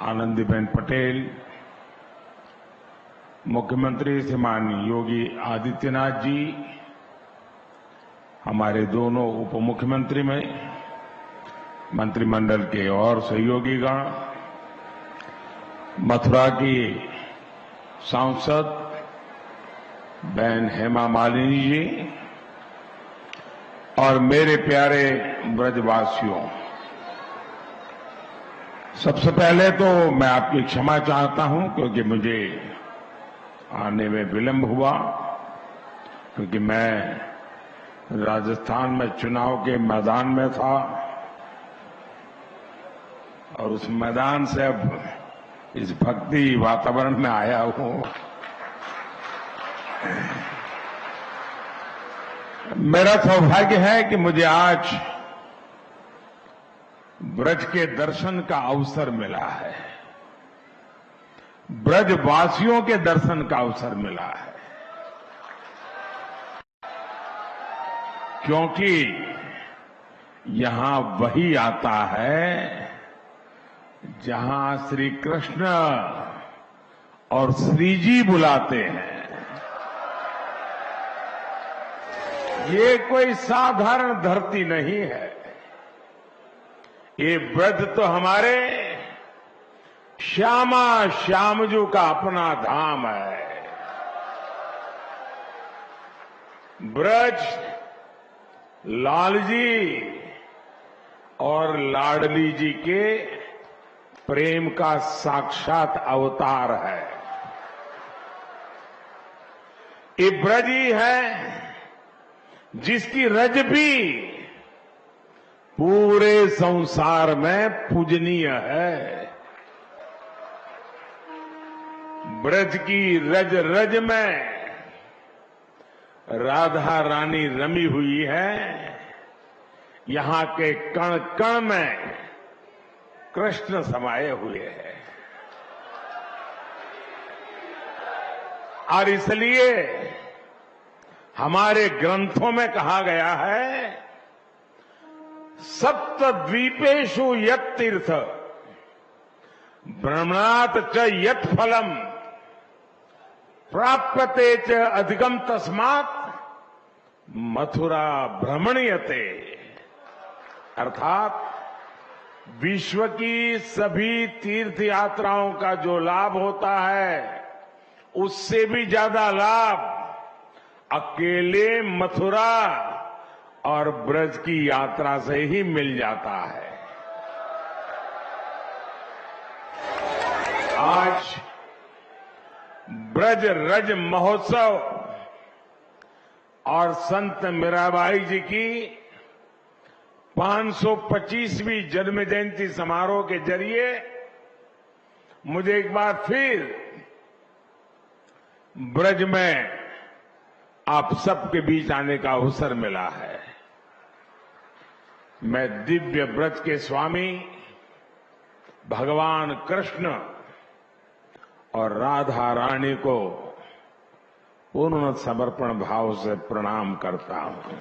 आनंदीबेन पटेल, मुख्यमंत्री श्रीमान योगी आदित्यनाथ जी, हमारे दोनों उप मुख्यमंत्री में मंत्रिमंडल के और सहयोगीगण, मथुरा की सांसद बहन हेमा मालिनी जी और मेरे प्यारे ब्रजवासियों, सबसे पहले तो मैं आपकी क्षमा चाहता हूं क्योंकि मुझे आने में विलंब हुआ, क्योंकि मैं राजस्थान में चुनाव के मैदान में था और उस मैदान से अब इस भक्ति वातावरण में आया हूं। मेरा सौभाग्य है कि मुझे आज ब्रज के दर्शन का अवसर मिला है, ब्रजवासियों के दर्शन का अवसर मिला है, क्योंकि यहां वही आता है जहां श्री कृष्ण और श्री जी बुलाते हैं। ये कोई साधारण धरती नहीं है, ये ब्रज तो हमारे श्यामा श्यामजू का अपना धाम है। ब्रज लालजी और लाडली जी के प्रेम का साक्षात अवतार है। ये ब्रज ही है जिसकी रज भी पूरे संसार में पूजनीय है। ब्रज की रज रज में राधा रानी रमी हुई है, यहां के कण कण में कृष्ण समाये हुए हैं। और इसलिए हमारे ग्रंथों में कहा गया है, सप्तद्वीपेषु यत् तीर्थ भ्रमणात् च यत् फलम प्राप्यते च अधिकम तस्मात् मथुरा भ्रमणीयते। अर्थात विश्व की सभी तीर्थ यात्राओं का जो लाभ होता है, उससे भी ज्यादा लाभ अकेले मथुरा और ब्रज की यात्रा से ही मिल जाता है। आज ब्रज रज महोत्सव और संत मीराबाई जी की 525वीं जन्म जयंती समारोह के जरिए मुझे एक बार फिर ब्रज में आप सबके बीच आने का अवसर मिला है। मैं दिव्य ब्रज के स्वामी भगवान कृष्ण और राधा रानी को पूर्ण समर्पण भाव से प्रणाम करता हूं।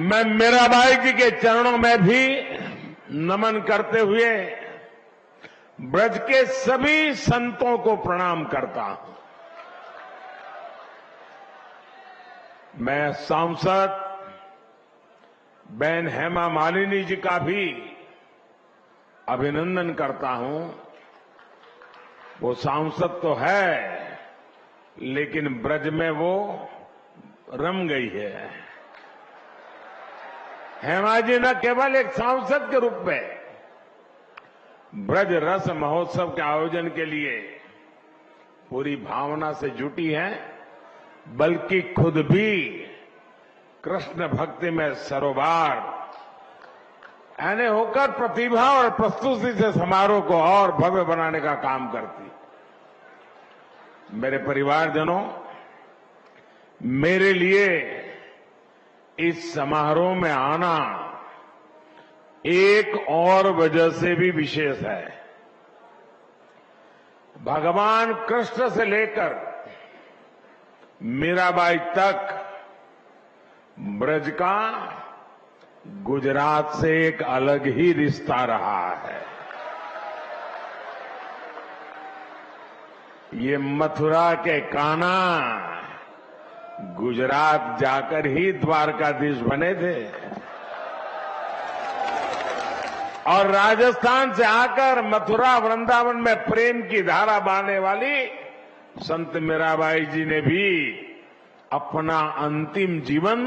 मैं मीराबाई जी के चरणों में भी नमन करते हुए ब्रज के सभी संतों को प्रणाम करता हूं। मैं सांसद बहन हेमा मालिनी जी का भी अभिनंदन करता हूं। वो सांसद तो है, लेकिन ब्रज में वो रम गई है। हेमा जी न केवल एक सांसद के रूप में ब्रज रस महोत्सव के आयोजन के लिए पूरी भावना से जुटी हैं, बल्कि खुद भी कृष्ण भक्ति में सरोबार यानी होकर प्रतिभा और प्रस्तुति से समारोह को और भव्य बनाने का काम करती। मेरे परिवारजनों, मेरे लिए इस समारोह में आना एक और वजह से भी विशेष है। भगवान कृष्ण से लेकर मीराबाई तक ब्रज का गुजरात से एक अलग ही रिश्ता रहा है। ये मथुरा के कान्हा गुजरात जाकर ही द्वारकाधीश बने थे और राजस्थान से आकर मथुरा वृंदावन में प्रेम की धारा बहाने वाली संत मीराबाई जी ने भी अपना अंतिम जीवन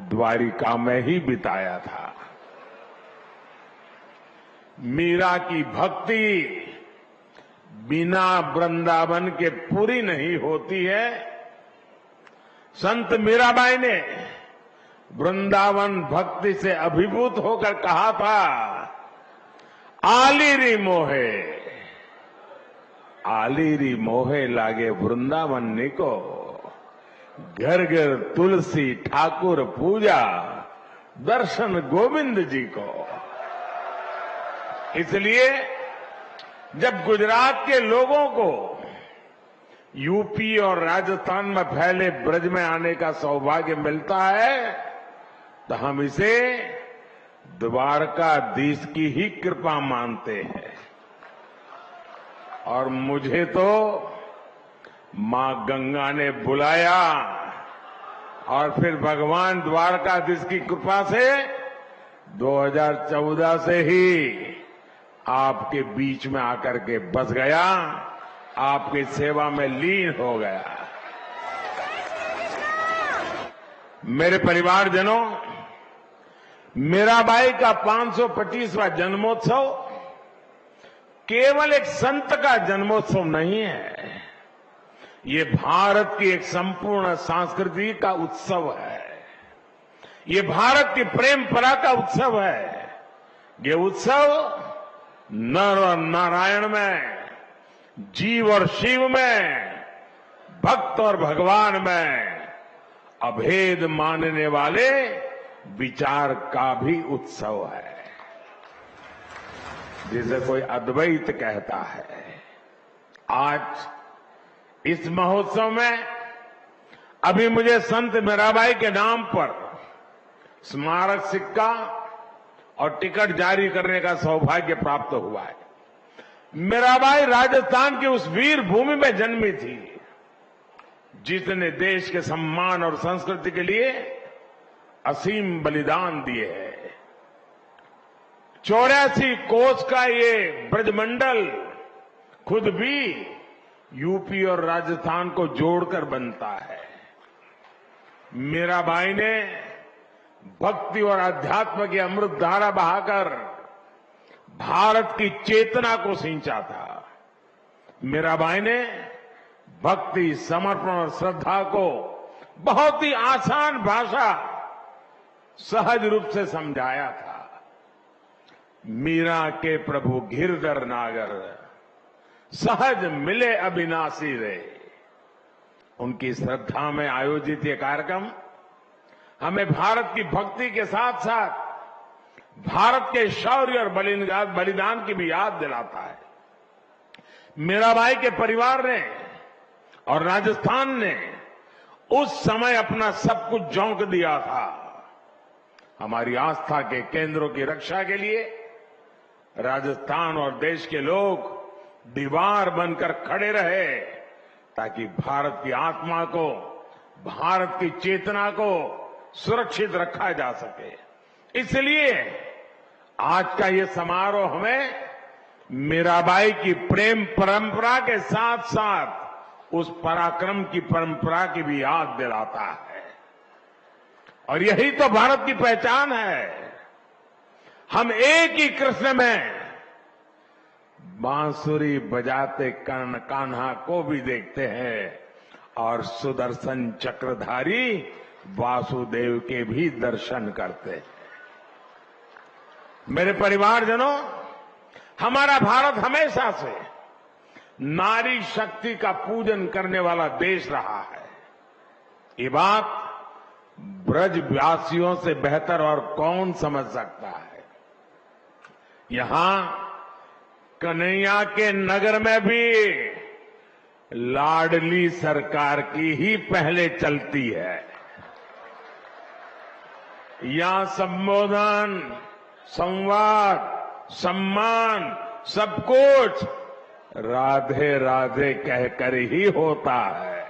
द्वारिका में ही बिताया था। मीरा की भक्ति बिना वृंदावन के पूरी नहीं होती है। संत मीराबाई ने वृंदावन भक्ति से अभिभूत होकर कहा था, आलीरी मोहे, आलीरी मोहे लागे वृंदावन निको, घर घर तुलसी ठाकुर पूजा, दर्शन गोविंद जी को। इसलिए जब गुजरात के लोगों को यूपी और राजस्थान में फैले ब्रज में आने का सौभाग्य मिलता है तो हम इसे द्वारकाधीश की ही कृपा मानते हैं। और मुझे तो मां गंगा ने बुलाया और फिर भगवान द्वारकाधीश की कृपा से 2014 से ही आपके बीच में आकर के बस गया, आपकी सेवा में लीन हो गया। मेरे परिवारजनों, मीराबाई का 525वां जन्मोत्सव केवल एक संत का जन्मोत्सव नहीं है, ये भारत की एक संपूर्ण संस्कृति का उत्सव है। ये भारत की प्रेम परा का उत्सव है। ये उत्सव नर और नारायण में, जीव और शिव में, भक्त और भगवान में अभेद मानने वाले विचार का भी उत्सव है, जिसे कोई अद्वैत कहता है। आज इस महोत्सव में अभी मुझे संत मीराबाई के नाम पर स्मारक सिक्का और टिकट जारी करने का सौभाग्य प्राप्त हुआ है। मीराबाई राजस्थान की उस वीर भूमि में जन्मी थी जिसने देश के सम्मान और संस्कृति के लिए असीम बलिदान दिए हैं। 84 कोस का ये ब्रजमंडल खुद भी यूपी और राजस्थान को जोड़कर बनता है। मीराबाई ने भक्ति और अध्यात्म की अमृत धारा बहाकर भारत की चेतना को सिंचा था। मीराबाई ने भक्ति, समर्पण और श्रद्धा को बहुत ही आसान भाषा, सहज रूप से समझाया था। मीरा के प्रभु गिरधर नागर, सहज मिले अविनाशी रे। उनकी श्रद्धा में आयोजित ये कार्यक्रम हमें भारत की भक्ति के साथ साथ भारत के शौर्य और बलिदान की भी याद दिलाता है। मीराबाई के परिवार ने और राजस्थान ने उस समय अपना सब कुछ झोंक दिया था। हमारी आस्था के केंद्रों की रक्षा के लिए राजस्थान और देश के लोग दीवार बनकर खड़े रहे ताकि भारत की आत्मा को, भारत की चेतना को सुरक्षित रखा जा सके। इसलिए आज का ये समारोह हमें मीराबाई की प्रेम परंपरा के साथ साथ उस पराक्रम की परंपरा की भी याद दिलाता है। और यही तो भारत की पहचान है। हम एक ही कृष्ण में बांसुरी बजाते कान्हा को भी देखते हैं और सुदर्शन चक्रधारी वासुदेव के भी दर्शन करते हैं। मेरे परिवारजनों, हमारा भारत हमेशा से नारी शक्ति का पूजन करने वाला देश रहा है। ये बात ब्रजवासियों से बेहतर और कौन समझ सकता है। यहां कन्हैया के नगर में भी लाडली सरकार की ही पहले चलती है। यहां संबोधन, संवाद, सम्मान, सब कुछ राधे राधे कहकर ही होता है।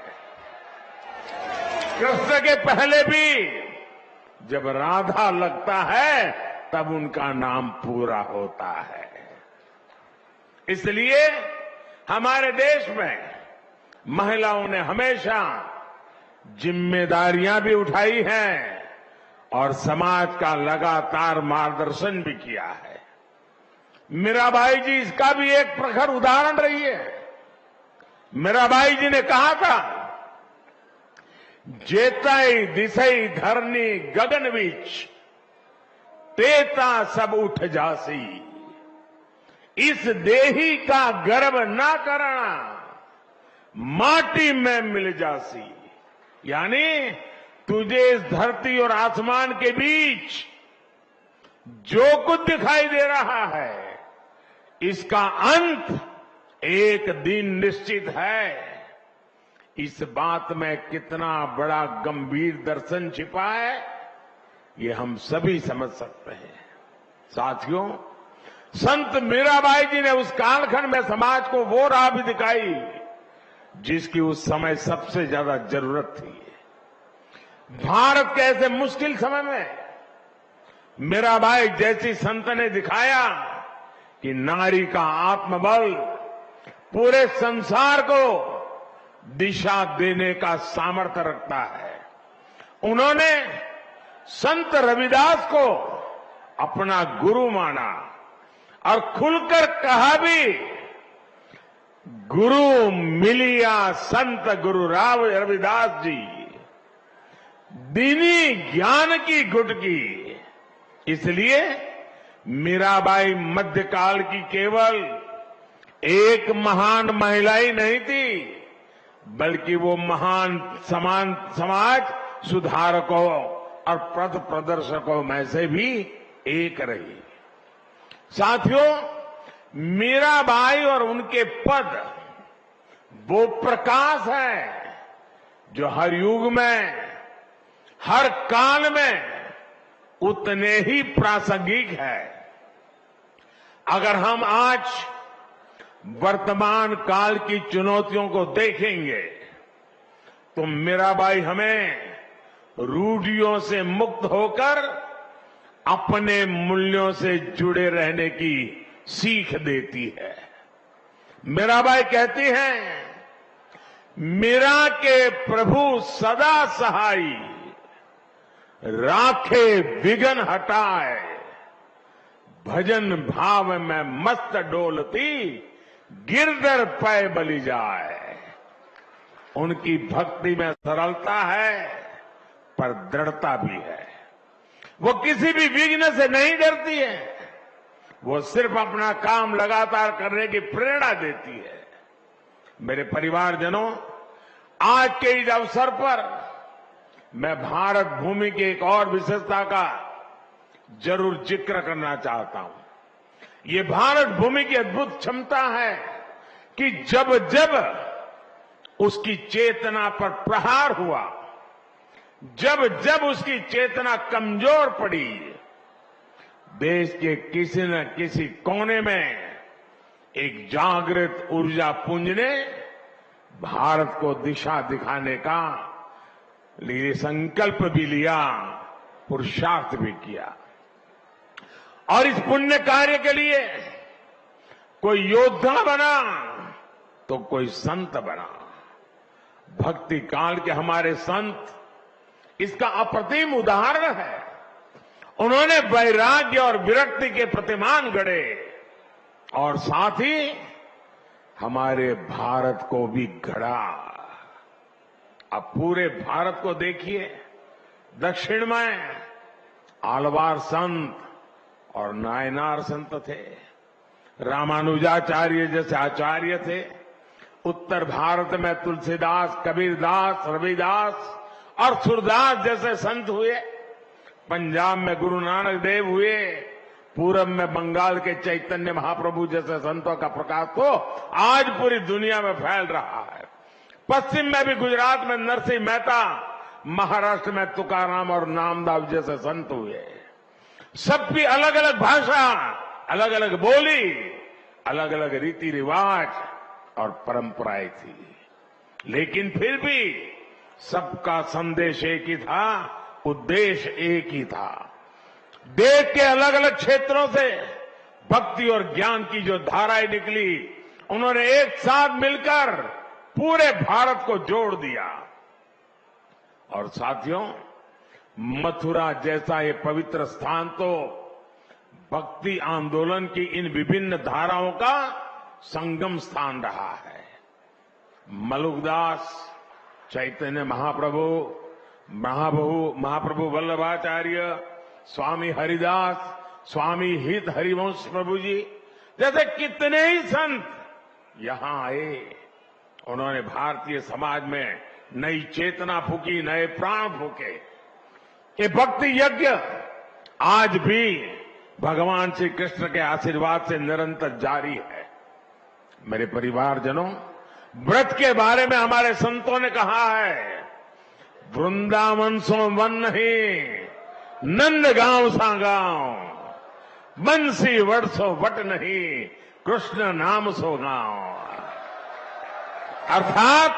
कृष्ण के पहले भी जब राधा लगता है तब उनका नाम पूरा होता है। इसलिए हमारे देश में महिलाओं ने हमेशा जिम्मेदारियां भी उठाई हैं और समाज का लगातार मार्गदर्शन भी किया है। मीराबाई जी इसका भी एक प्रखर उदाहरण रही है। मीराबाई जी ने कहा था, जेतई दिसई धरनी गगन बीच, तेता सब उठ जासी, इस देही का गर्व ना करना, माटी में मिल जासी। यानी तुझे इस धरती और आसमान के बीच जो कुछ दिखाई दे रहा है, इसका अंत एक दिन निश्चित है। इस बात में कितना बड़ा गंभीर दर्शन छिपा है, ये हम सभी समझ सकते हैं। साथियों, संत मीराबाई जी ने उस कालखंड में समाज को वो राह भी दिखाई जिसकी उस समय सबसे ज्यादा जरूरत थी। भारत के ऐसे मुश्किल समय में मीराबाई जैसी संत ने दिखाया कि नारी का आत्मबल पूरे संसार को दिशा देने का सामर्थ्य रखता है। उन्होंने संत रविदास को अपना गुरु माना और खुलकर कहा भी, गुरु मिलिया संत गुरु राव रविदास जी, दीनी ज्ञान की गुटकी। इसलिए मीराबाई मध्यकाल की केवल एक महान महिला ही नहीं थी, बल्कि वो महान समाज सुधारकों और पथ प्रदर्शकों में से भी एक रही। साथियों, मीराबाई और उनके पद वो प्रकाश है जो हर युग में, हर काल में उतने ही प्रासंगिक है। अगर हम आज वर्तमान काल की चुनौतियों को देखेंगे तो मीराबाई हमें रूढ़ियों से मुक्त होकर अपने मूल्यों से जुड़े रहने की सीख देती है। मीराबाई कहती हैं, मीरा के प्रभु सदा सहाई, राखे विघन हटाए, भजन भाव में मस्त डोलती, गिरधर पै बलि जाए। उनकी भक्ति में सरलता है पर दृढ़ता भी है। वो किसी भी विघ्न से नहीं डरती है, वो सिर्फ अपना काम लगातार करने की प्रेरणा देती है। मेरे परिवारजनों, आज के इस अवसर पर मैं भारत भूमि की एक और विशेषता का जरूर जिक्र करना चाहता हूं। ये भारत भूमि की अद्भुत क्षमता है कि जब जब उसकी चेतना पर प्रहार हुआ, जब जब उसकी चेतना कमजोर पड़ी, देश के किसी न किसी कोने में एक जागृत ऊर्जा पुंज ने भारत को दिशा दिखाने का लिए संकल्प भी लिया, पुरुषार्थ भी किया। और इस पुण्य कार्य के लिए कोई योद्धा बना तो कोई संत बना। भक्ति काल के हमारे संत इसका अप्रतिम उदाहरण है। उन्होंने वैराग्य और विरक्ति के प्रतिमान गढ़े और साथ ही हमारे भारत को भी गढ़ा। अब पूरे भारत को देखिए, दक्षिण में आलवार संत और नायनार संत थे, रामानुजाचार्य जैसे आचार्य थे। उत्तर भारत में तुलसीदास, कबीरदास, रविदास और सूरदास जैसे संत हुए। पंजाब में गुरु नानक देव हुए। पूरब में बंगाल के चैतन्य महाप्रभु जैसे संतों का प्रकाश तो आज पूरी दुनिया में फैल रहा है। पश्चिम में भी गुजरात में नरसिंह मेहता, महाराष्ट्र में तुकाराम और नामदेव जैसे संत हुए। सबकी अलग अलग भाषा, अलग अलग बोली, अलग अलग रीति रिवाज और परंपराएं थी, लेकिन फिर भी सबका संदेश एक ही था, उद्देश्य एक ही था। देश के अलग अलग क्षेत्रों से भक्ति और ज्ञान की जो धाराएं निकली, उन्होंने एक साथ मिलकर पूरे भारत को जोड़ दिया। और साथियों, मथुरा जैसा ये पवित्र स्थान तो भक्ति आंदोलन की इन विभिन्न धाराओं का संगम स्थान रहा है। मलुकदास, चैतन्य महाप्रभु वल्लभाचार्य, स्वामी हरिदास, स्वामी हित हरिवंश प्रभु जी जैसे कितने ही संत यहां आए। उन्होंने भारतीय समाज में नई चेतना फूकी, नए प्राण फूके। ये भक्ति यज्ञ आज भी भगवान श्री कृष्ण के आशीर्वाद से निरंतर जारी है। मेरे परिवारजनों, व्रत के बारे में हमारे संतों ने कहा है, वृंदावन सो वन नहीं, नंदगांव सा गांव, बंसी वट सो वट नहीं, कृष्ण नाम सो गांव। अर्थात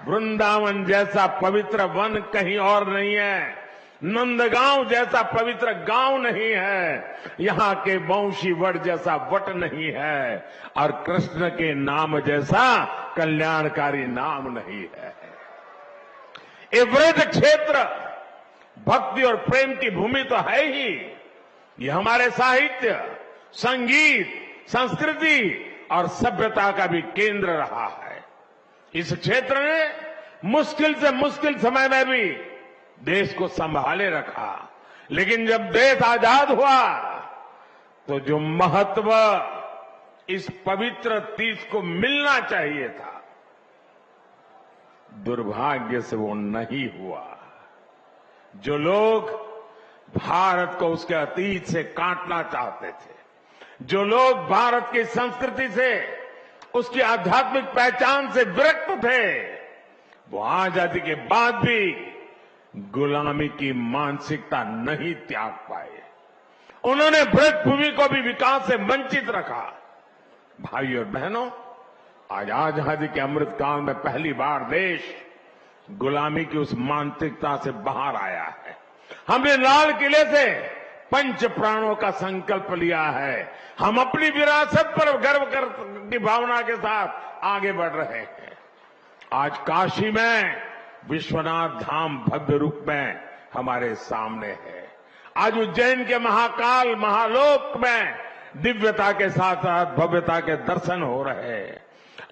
वृंदावन जैसा पवित्र वन कहीं और नहीं है, नंदगांव जैसा पवित्र गांव नहीं है, यहां के वंशी वट जैसा वट नहीं है, और कृष्ण के नाम जैसा कल्याणकारी नाम नहीं है। ये व्रज क्षेत्र भक्ति और प्रेम की भूमि तो है ही, ये हमारे साहित्य, संगीत, संस्कृति और सभ्यता का भी केंद्र रहा है। इस क्षेत्र ने मुश्किल से मुश्किल समय में भी देश को संभाले रखा, लेकिन जब देश आजाद हुआ तो जो महत्व इस पवित्र तीर्थ को मिलना चाहिए था, दुर्भाग्य से वो नहीं हुआ। जो लोग भारत को उसके अतीत से काटना चाहते थे, जो लोग भारत की संस्कृति से, उसकी आध्यात्मिक पहचान से विरक्त थे, वो आजादी के बाद भी गुलामी की मानसिकता नहीं त्याग पाए। उन्होंने ब्रज भूमि को भी विकास से वंचित रखा। भाई और बहनों, आज आजादी के अमृत काल में पहली बार देश गुलामी की उस मानसिकता से बाहर आया है। हमने लाल किले से पंच प्राणों का संकल्प लिया है। हम अपनी विरासत पर गर्व की भावना के साथ आगे बढ़ रहे हैं। आज काशी में विश्वनाथ धाम भव्य रूप में हमारे सामने है। आज उज्जैन के महाकाल महालोक में दिव्यता के साथ साथ भव्यता के दर्शन हो रहे हैं।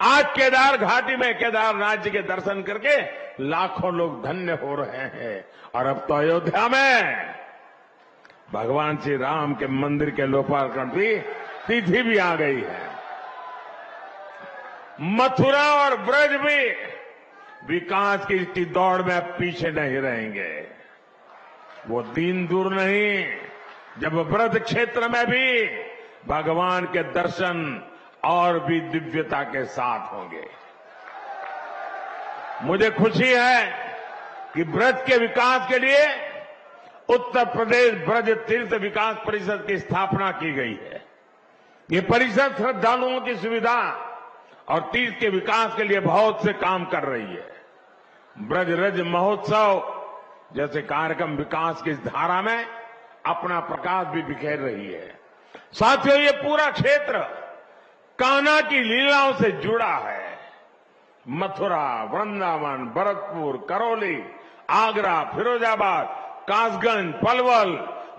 आज केदार घाटी में केदारनाथ जी के दर्शन करके लाखों लोग धन्य हो रहे हैं। और अब तो अयोध्या में भगवान श्री राम के मंदिर के लोकार्पण की तिथि भी आ गई है। मथुरा और ब्रज भी विकास की दौड़ में पीछे नहीं रहेंगे। वो दिन दूर नहीं जब ब्रज क्षेत्र में भी भगवान के दर्शन और भी दिव्यता के साथ होंगे। मुझे खुशी है कि ब्रज के विकास के लिए उत्तर प्रदेश ब्रज तीर्थ विकास परिषद की स्थापना की गई है। ये परिषद श्रद्धालुओं की सुविधा और तीर्थ के विकास के लिए बहुत से काम कर रही है। ब्रज रज महोत्सव जैसे कार्यक्रम विकास की इस धारा में अपना प्रकाश भी बिखेर रही है। साथियों, ये पूरा क्षेत्र कान्हा की लीलाओं से जुड़ा है। मथुरा, वृंदावन, भरतपुर, करौली, आगरा, फिरोजाबाद, कासगंज, पलवल,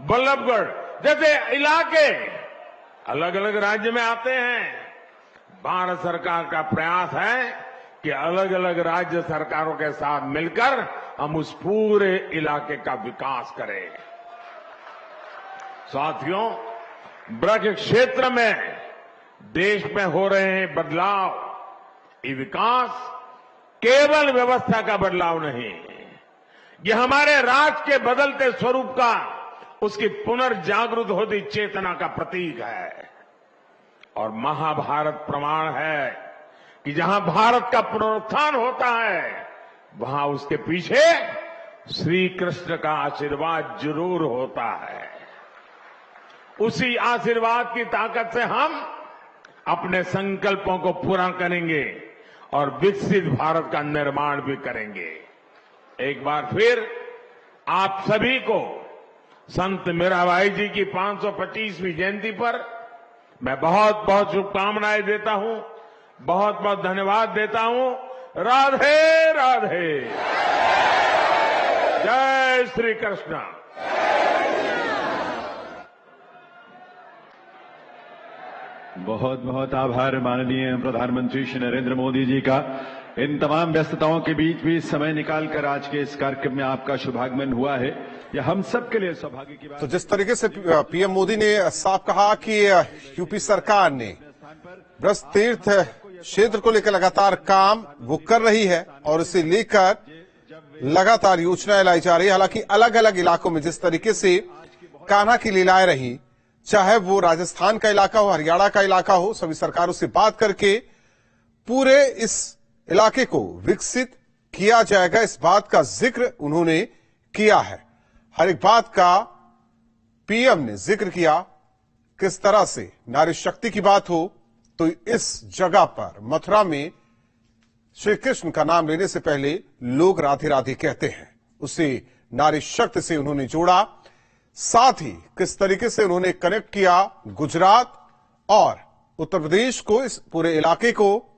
बल्लभगढ़ जैसे इलाके अलग अलग राज्य में आते हैं। भारत सरकार का प्रयास है कि अलग अलग राज्य सरकारों के साथ मिलकर हम उस पूरे इलाके का विकास करें। साथियों, ब्रज क्षेत्र में देश में हो रहे हैं बदलाव, ये विकास केवल व्यवस्था का बदलाव नहीं, ये हमारे राष्ट्र के बदलते स्वरूप का, उसकी पुनर्जागृत होती चेतना का प्रतीक है। और महाभारत प्रमाण है कि जहां भारत का पुनरुत्थान होता है, वहां उसके पीछे श्री कृष्ण का आशीर्वाद जरूर होता है। उसी आशीर्वाद की ताकत से हम अपने संकल्पों को पूरा करेंगे और विकसित भारत का निर्माण भी करेंगे। एक बार फिर आप सभी को संत मीराबाई जी की 525वीं जयंती पर मैं बहुत बहुत शुभकामनाएं देता हूं, बहुत बहुत धन्यवाद देता हूं। राधे राधे, जय श्री कृष्ण। बहुत बहुत आभार माननीय प्रधानमंत्री श्री नरेंद्र मोदी जी का। इन तमाम व्यस्तताओं के बीच भी समय निकालकर आज के इस कार्यक्रम में आपका शुभागमन हुआ है, यह हम सबके लिए सौभाग्य की बात। तो जिस तरीके से पीएम मोदी ने साफ कहा कि यूपी सरकार ने ब्रज तीर्थ क्षेत्र को लेकर लगातार काम वो कर रही है और इसे लेकर लगातार योजनाएं लाई जा रही है। हालांकि अलग अलग इलाकों में जिस तरीके से कान्हा की लीलाएं रही, चाहे वो राजस्थान का इलाका हो, हरियाणा का इलाका हो, सभी सरकारों से बात करके पूरे इस इलाके को विकसित किया जाएगा, इस बात का जिक्र उन्होंने किया है। हर एक बात का पीएम ने जिक्र किया। किस तरह से नारी शक्ति की बात हो तो इस जगह पर मथुरा में श्री कृष्ण का नाम लेने से पहले लोग राधे राधे कहते हैं, उसे नारी शक्ति से उन्होंने जोड़ा। साथ ही किस तरीके से उन्होंने कनेक्ट किया गुजरात और उत्तर प्रदेश को, इस पूरे इलाके को